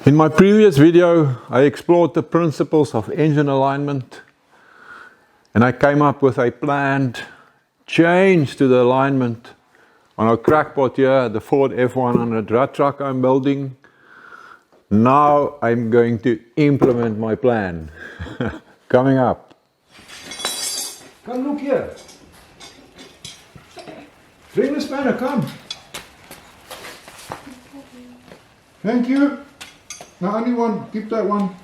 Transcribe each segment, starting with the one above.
In my previous video, I explored the principles of engine alignment, and I came up with a planned change to the alignment on our crackpot here, the Ford F100 rat truck I'm building. Now I'm going to implement my plan. Coming up. Come look here. Bring the spanner, come. Thank you. Now only one, keep that one.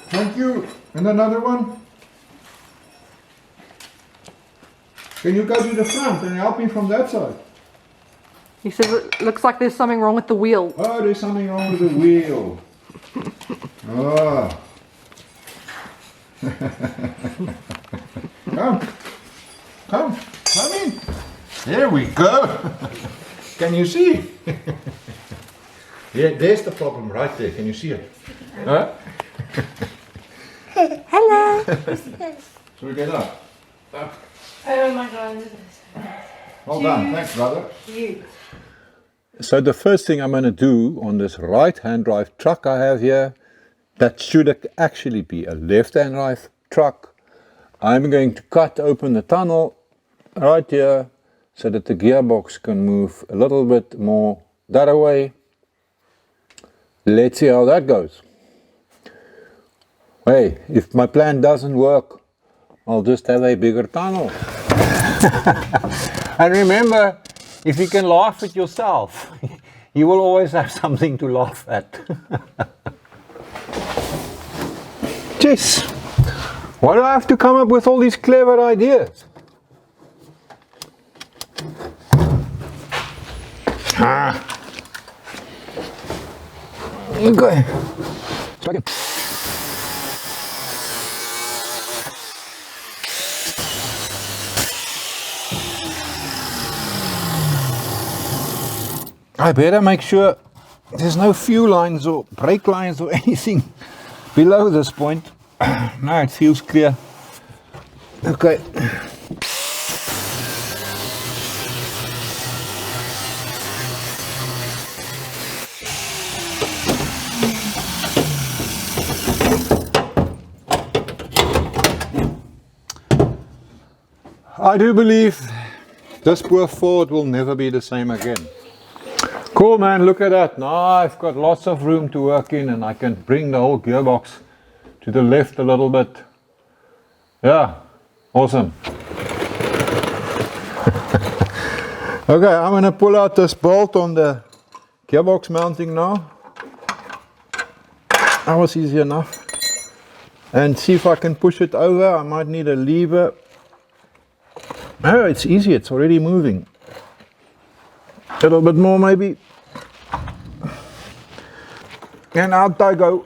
Thank you. And another one. Can you go to the front and help me from that side? He says it looks like there's something wrong with the wheel. Oh, there's something wrong with the wheel. Oh. Come in. There we go. Can you see? Yeah, there's the problem right there. Can you see it? Huh? Hello. Shall we get up? Oh my god. Well done. Thanks, brother. You. So the first thing I'm going to do on this right-hand drive truck I have here, that should actually be a left-hand drive truck. I'm going to cut open the tunnel right here so that the gearbox can move a little bit more that way. Let's see how that goes. Hey, if my plan doesn't work, I'll just have a bigger tunnel. And remember, if you can laugh at yourself, you will always have something to laugh at. Jeez, why do I have to come up with all these clever ideas? Okay. So I can... I better make sure there's no fuel lines or brake lines or anything below this point. Now it feels clear. Okay. I do believe this poor Ford will never be the same again. Cool, man, look at that. Now I've got lots of room to work in and I can bring the whole gearbox to the left a little bit. Yeah, awesome. Okay, I'm going to pull out this bolt on the gearbox mounting now. That was easy enough. And see if I can push it over. I might need a lever. Oh, it's easy, it's already moving. A little bit more maybe. And out I go.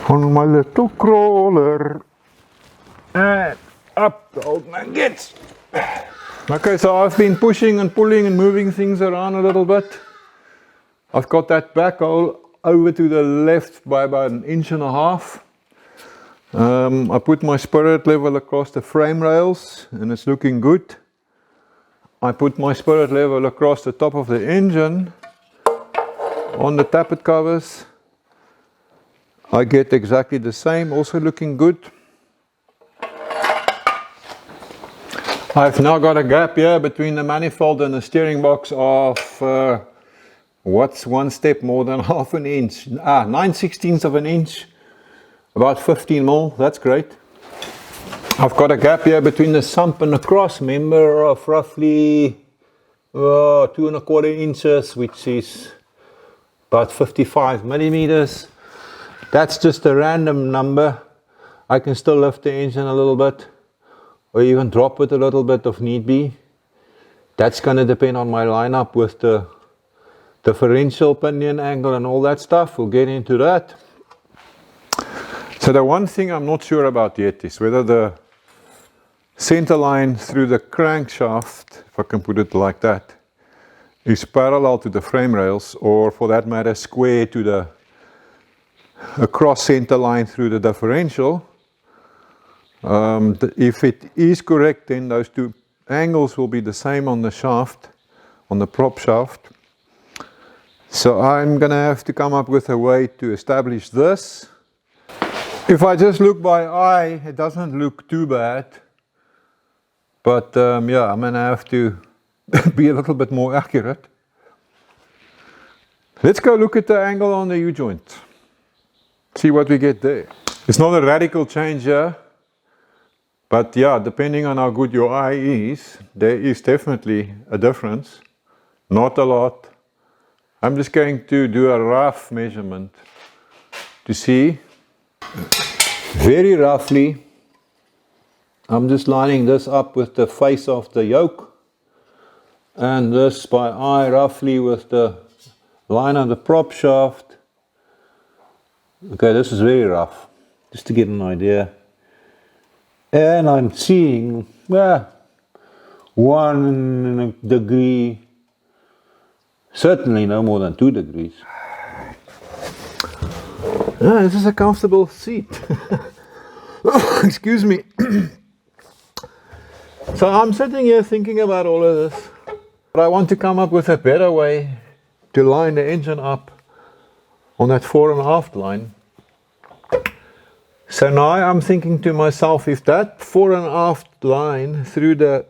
On my little crawler. And up the old man gets. Okay, so I've been pushing and pulling and moving things around a little bit. I've got that backhoe over to the left by about 1.5 inches. I put my spirit level across the frame rails and it's looking good. I put my spirit level across the top of the engine on the tappet covers. I get exactly the same, also looking good. I've now got a gap here between the manifold and the steering box of what's one step more than 1/2 inch? 9/16 of an inch. About 15 mil, that's great. I've got a gap here between the sump and the cross member of roughly 2¼ inches, which is about 55 millimeters. That's just a random number. I can still lift the engine a little bit, or even drop it a little bit if need be. That's going to depend on my lineup with the differential pinion angle and all that stuff. We'll get into that. So the one thing I'm not sure about yet is whether the center line through the crankshaft, if I can put it like that, is parallel to the frame rails, or for that matter square to the across center line through the differential. If it is correct, then those two angles will be the same on the shaft, on the prop shaft. So I'm going to have to come up with a way to establish this. If I just look by eye, it doesn't look too bad. But yeah, I'm going to have to be a little bit more accurate. Let's go look at the angle on the U-joint. See what we get there. It's not a radical change here. But yeah, depending on how good your eye is, there is definitely a difference. Not a lot. I'm just going to do a rough measurement to see. Very roughly, I'm just lining this up with the face of the yoke, and this by eye roughly with the line of the prop shaft. Okay, this is very rough, just to get an idea. And I'm seeing 1 degree, certainly no more than 2 degrees. This is a comfortable seat. Excuse me. So I'm sitting here thinking about all of this, but I want to come up with a better way to line the engine up on that 4.5 line. So now I'm thinking to myself, if that 4.5 line through the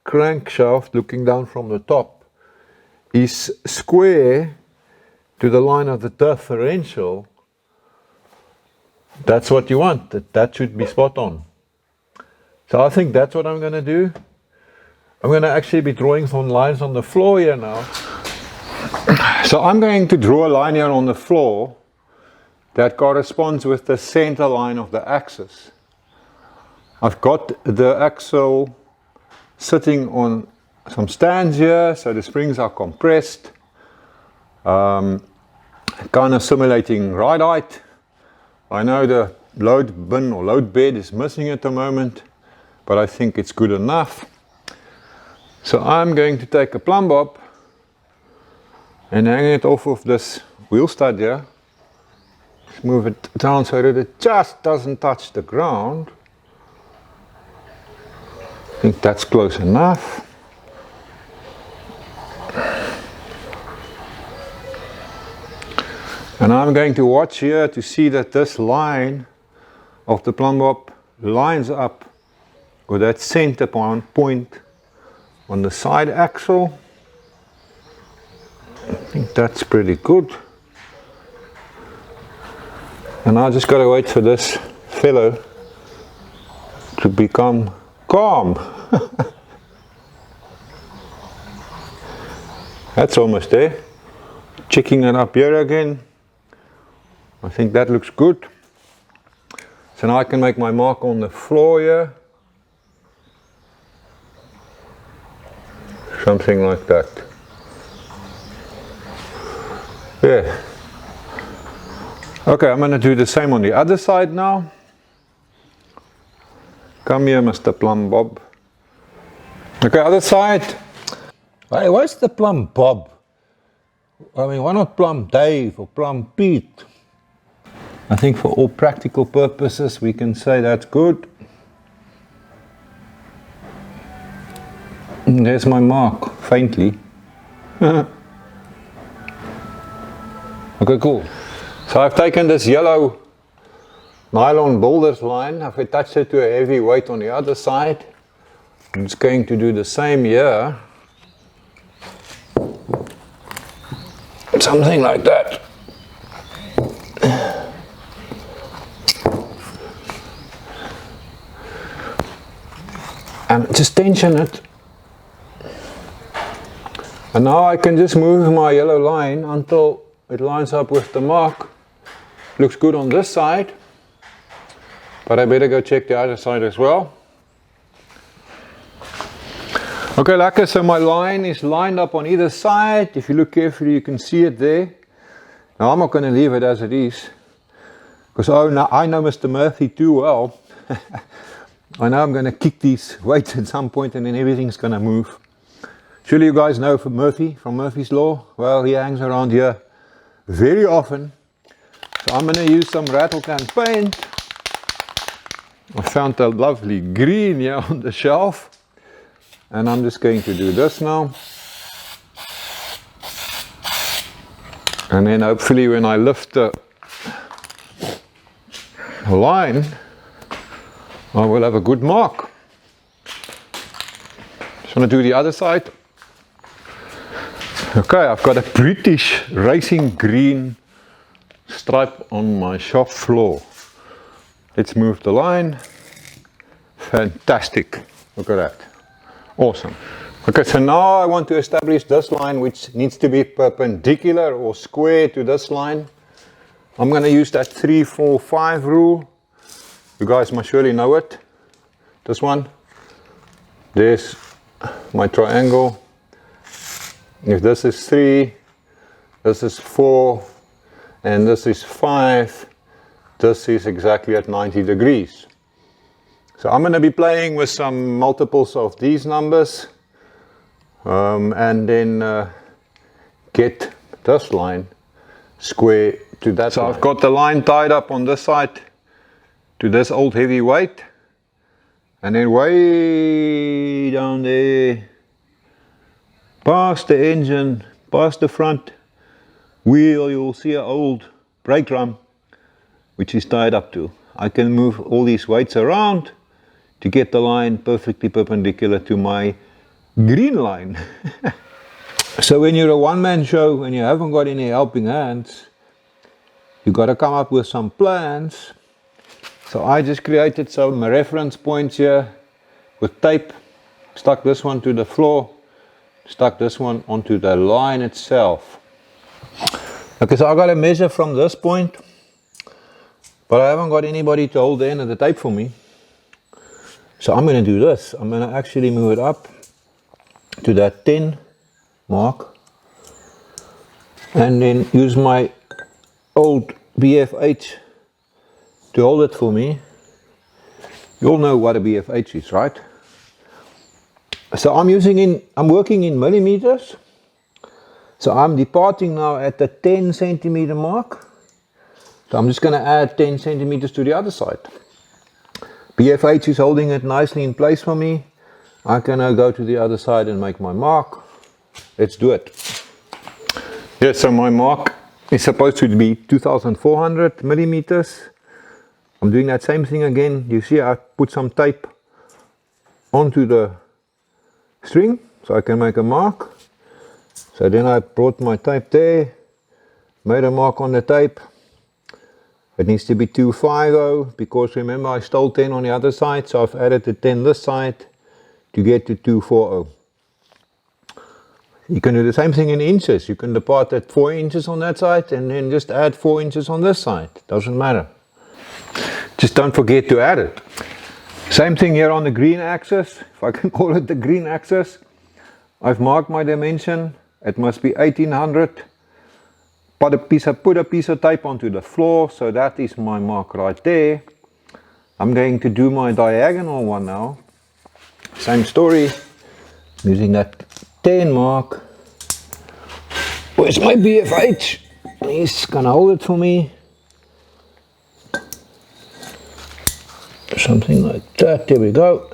crankshaft looking down from the top is square to the line of the differential, that's what you want. That should be spot on. So I think that's what I'm going to do. I'm going to actually be drawing some lines on the floor here now. So I'm going to draw a line here on the floor that corresponds with the center line of the axis. I've got the axle sitting on some stands here, so the springs are compressed, kind of simulating ride height. I know the load bin or load bed is missing at the moment, but I think it's good enough. So I'm going to take a plumb bob and hang it off of this wheel stud here. Move it down so that it just doesn't touch the ground. I think that's close enough. And I'm going to watch here to see that this line of the plumb bob lines up with that center point on the side axle. I think that's pretty good. And I just got to wait for this fellow to become calm. That's almost there. Checking it up here again. I think that looks good. So now I can make my mark on the floor here. Something like that. Yeah. Okay, I'm going to do the same on the other side now. Come here, Mr. Plumb Bob. Okay, other side. Hey, where's the Plumb Bob? I mean, why not Plumb Dave or Plumb Pete? I think for all practical purposes we can say that's good. And there's my mark, faintly. Okay, cool. So I've taken this yellow nylon boulders line, I've attached it to a heavy weight on the other side. I'm just going to do the same here. Something like that. And just tension it. And now I can just move my yellow line until it lines up with the mark. Looks good on this side, but I better go check the other side as well. Okay, lekker, so my line is lined up on either side. If you look carefully you can see it there. Now I'm not going to leave it as it is, because I know Mr. Murphy too well. I know I'm going to kick these weights at some point and then everything's going to move. Surely you guys know from Murphy, from Murphy's Law. Well, he hangs around here very often. So I'm going to use some rattle can paint. I found a lovely green here on the shelf. And I'm just going to do this now. And then hopefully when I lift the line, I will have a good mark. Just want to do the other side. Okay, I've got a British racing green stripe on my shop floor. Let's move the line. Fantastic. Look at that. Awesome. Okay, so now I want to establish this line, which needs to be perpendicular or square to this line. I'm going to use that 3-4-5 rule. You guys must surely know it. This one. There's my triangle. If this is 3, this is 4, and this is 5, this is exactly at 90 degrees. So I'm going to be playing with some multiples of these numbers, and then get this line square to that. So I've got the line tied up on this side to this old heavy weight, and then way down there, past the engine, past the front wheel, you'll see an old brake drum which is tied up to. I can move all these weights around to get the line perfectly perpendicular to my green line. So when you're a one-man show and you haven't got any helping hands, you got to come up with some plans. So I just created some reference points here with tape, stuck this one to the floor, stuck this one onto the line itself. Okay, so I got to measure from this point, but I haven't got anybody to hold the end of the tape for me. So I'm going to do this. I'm going to actually move it up to that 10 mark and then use my old BFH to hold it for me. You all know what a BFH is, right? So I'm working in millimeters. So I'm departing now at the 10 centimeter mark. So I'm just going to add 10 centimeters to the other side. BFH is holding it nicely in place for me. I can now go to the other side and make my mark. Let's do it. Yes, so my mark is supposed to be 2400 millimeters. I'm doing that same thing again. You see I put some tape onto the string so I can make a mark. So then I brought my tape there, made a mark on the tape. It needs to be 250 because remember I stole 10 on the other side, so I've added the 10 this side to get to 240. You can do the same thing in inches. You can depart at 4 inches on that side and then just add 4 inches on this side. Doesn't matter. Just don't forget to add it. Same thing here on the green axis, if I can call it the green axis. I've marked my dimension. It must be 1800. Put a piece of tape onto the floor, so that is my mark right there. I'm going to do my diagonal one now. Same story, using that 10 mark. Where's my BFH? He's gonna hold it for me. Something like that, there we go.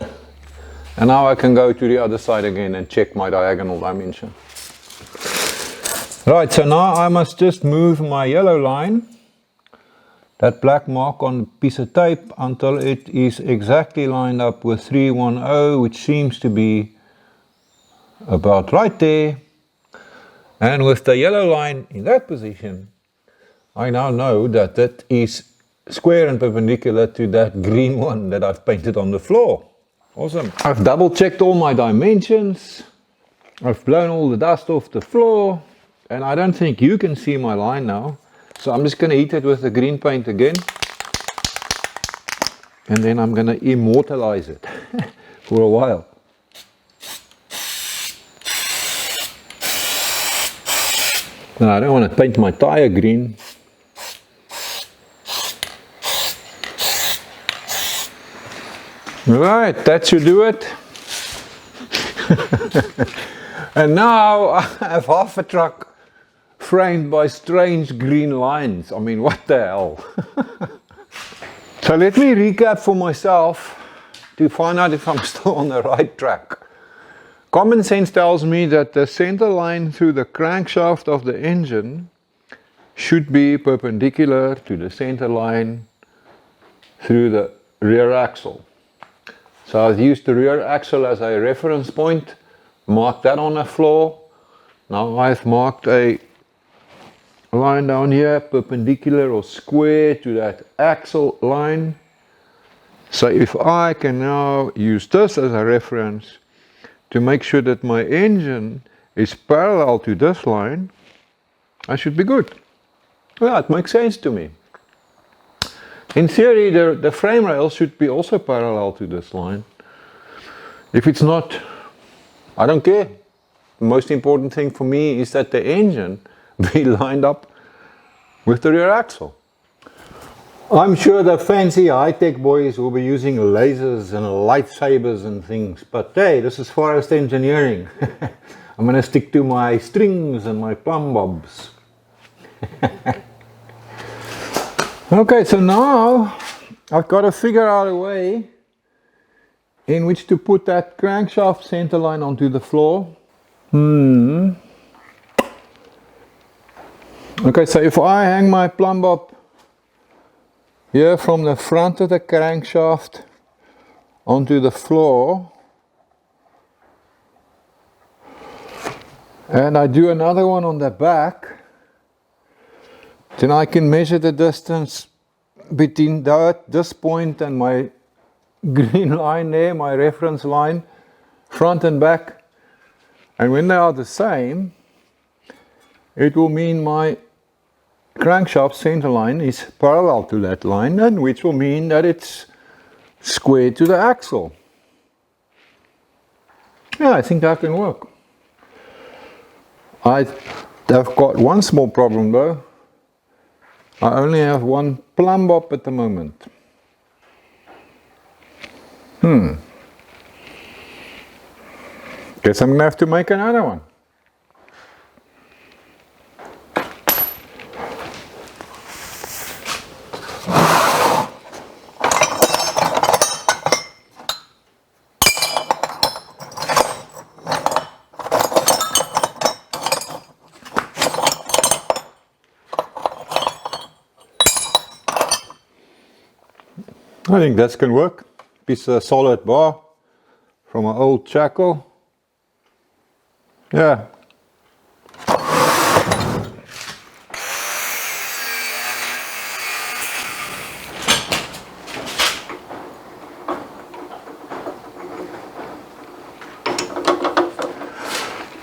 And now I can go to the other side again and check my diagonal dimension. Right, so now I must just move my yellow line, that black mark on a piece of tape, until it is exactly lined up with 310, which seems to be about right there. And with the yellow line in that position, I now know that that is square and perpendicular to that green one that I've painted on the floor. Awesome. I've double checked all my dimensions. I've blown all the dust off the floor. And I don't think you can see my line now. So I'm just going to heat it with the green paint again. And then I'm going to immortalize it for a while. Now I don't want to paint my tire green. Right, that should do it. And now I have half a truck framed by strange green lines. I mean, what the hell? So let me recap for myself to find out if I'm still on the right track. Common sense tells me that the center line through the crankshaft of the engine should be perpendicular to the center line through the rear axle. So I've used the rear axle as a reference point, marked that on the floor. Now I've marked a line down here perpendicular or square to that axle line. So if I can now use this as a reference to make sure that my engine is parallel to this line, I should be good. Yeah, it makes sense to me. In theory, the frame rail should be also parallel to this line. If it's not, I don't care. The most important thing for me is that the engine be lined up with the rear axle. I'm sure the fancy high-tech boys will be using lasers and lightsabers and things, but hey, this is forest engineering. I'm going to stick to my strings and my plumb bobs. Okay, so now I've got to figure out a way in which to put that crankshaft center line onto the floor. Okay, so if I hang my plumb bob here from the front of the crankshaft onto the floor, and I do another one on the back, then I can measure the distance between this point and my green line there, my reference line, front and back, and when they are the same, it will mean my crankshaft center line is parallel to that line, and which will mean that it's square to the axle. Yeah, I think that can work. I've got one small problem though. I only have one plumb bob at the moment. Guess I'm gonna have to make another one. I think that can work. Piece of solid bar from an old shackle. Yeah.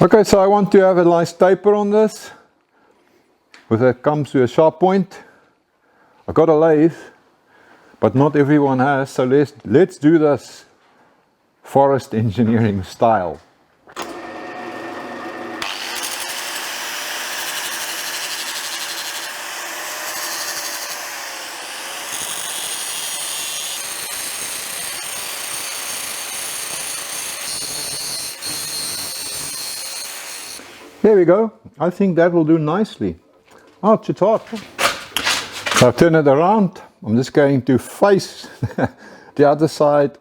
Okay, so I want to have a nice taper on this. With it comes to a sharp point. I got a lathe, but not everyone has, so let's do this forest engineering style. There we go. I think that will do nicely. Oh, it's hot. So I'll turn it around. I'm just going to face the other side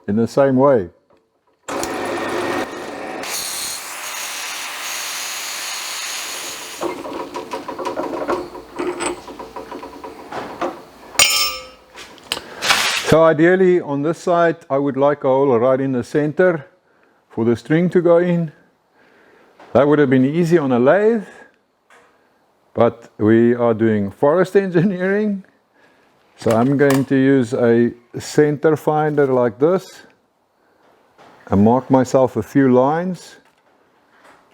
in the same way. So ideally on this side I would like a hole right in the center for the string to go in. That would have been easy on a lathe, but we are doing forest engineering. So I'm going to use a center finder like this and mark myself a few lines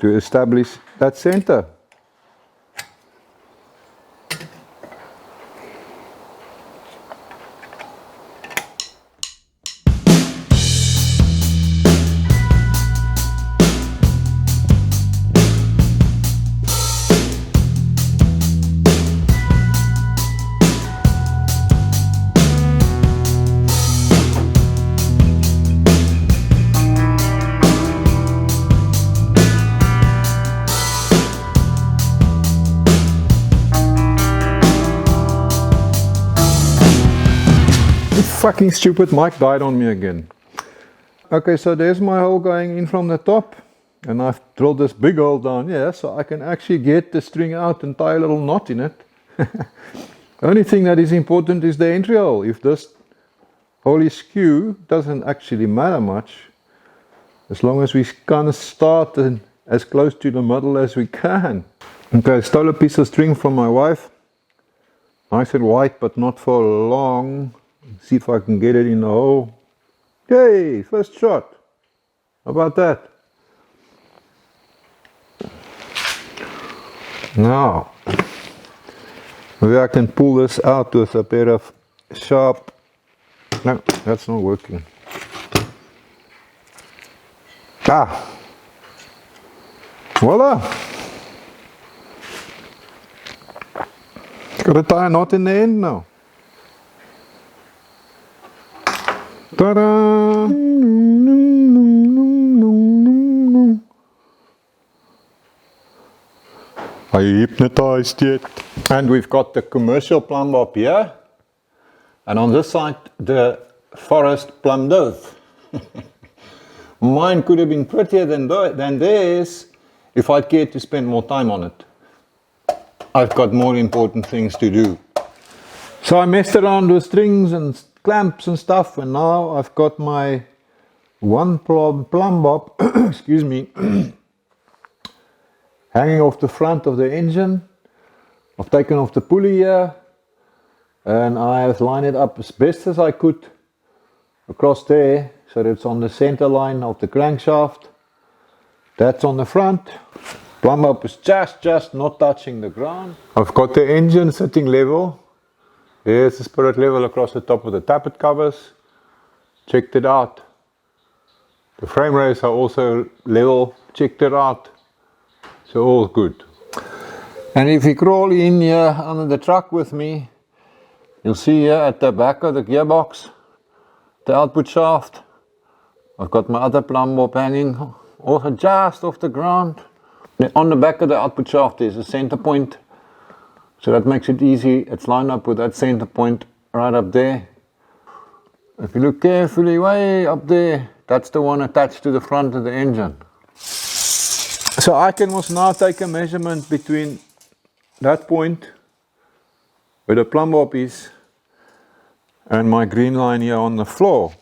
to establish that center. Fucking stupid mic died on me again. Okay, so there's my hole going in from the top, and I've drilled this big hole down here so I can actually get the string out and tie a little knot in it. The only thing that is important is the entry hole. If this hole is skew, doesn't actually matter much, as long as we kind of start as close to the middle as we can. Okay, I stole a piece of string from my wife. Nice and white, but not for long. See if I can get it in the hole. Yay, first shot. How about that? Now, maybe I can pull this out with a pair of sharp... No, that's not working. Ah! Voila! Got to tie a knot in the end now. Ta-da! Are you hypnotized yet? And we've got the commercial plumb bob here, and on this side the forest plumb dove. Mine could have been prettier than theirs if I'd cared to spend more time on it. I've got more important things to do. So I messed around with strings and clamps and stuff, and now I've got my one plumb bob, excuse me, hanging off the front of the engine. I've taken off the pulley here, and I have lined it up as best as I could across there, so that it's on the center line of the crankshaft. That's on the front. Plumb bob is just not touching the ground. I've got the engine sitting level. There's the spirit level across the top of the tappet covers. Checked it out. The frame rails are also level. Checked it out. So all good. And if you crawl in here under the truck with me, you'll see here at the back of the gearbox, the output shaft. I've got my other plumb bob hanging also just off the ground. On the back of the output shaft there's a center point, so that makes it easy. It's lined up with that center point right up there. If you look carefully way up there, that's the one attached to the front of the engine. So I can also now take a measurement between that point where the plumb bob is and my green line here on the floor.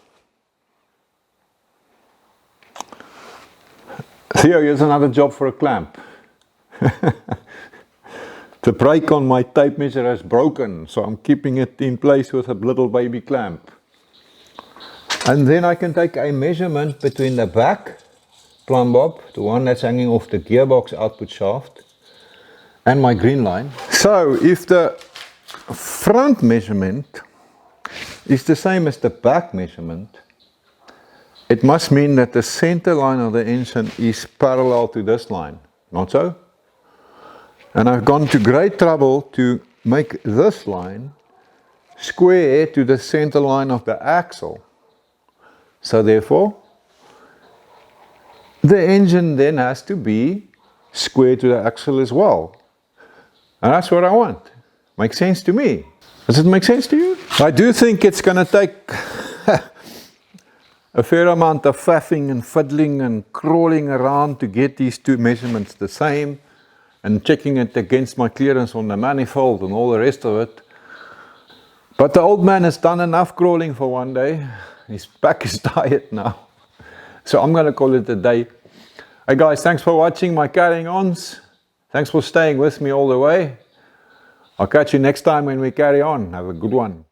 Theo, here's another job for a clamp. The brake on my tape measure has broken, so I'm keeping it in place with a little baby clamp. And then I can take a measurement between the back plumb bob, the one that's hanging off the gearbox output shaft, and my green line. So if the front measurement is the same as the back measurement, it must mean that the center line of the engine is parallel to this line, not so? And I've gone to great trouble to make this line square to the center line of the axle. So therefore, the engine then has to be square to the axle as well. And that's what I want. Makes sense to me. Does it make sense to you? I do think it's going to take a fair amount of faffing and fiddling and crawling around to get these two measurements the same, and checking it against my clearance on the manifold and all the rest of it. But the old man has done enough crawling for one day. His back is tired now. So I'm going to call it a day. Hey guys, thanks for watching my carrying ons. Thanks for staying with me all the way. I'll catch you next time when we carry on. Have a good one.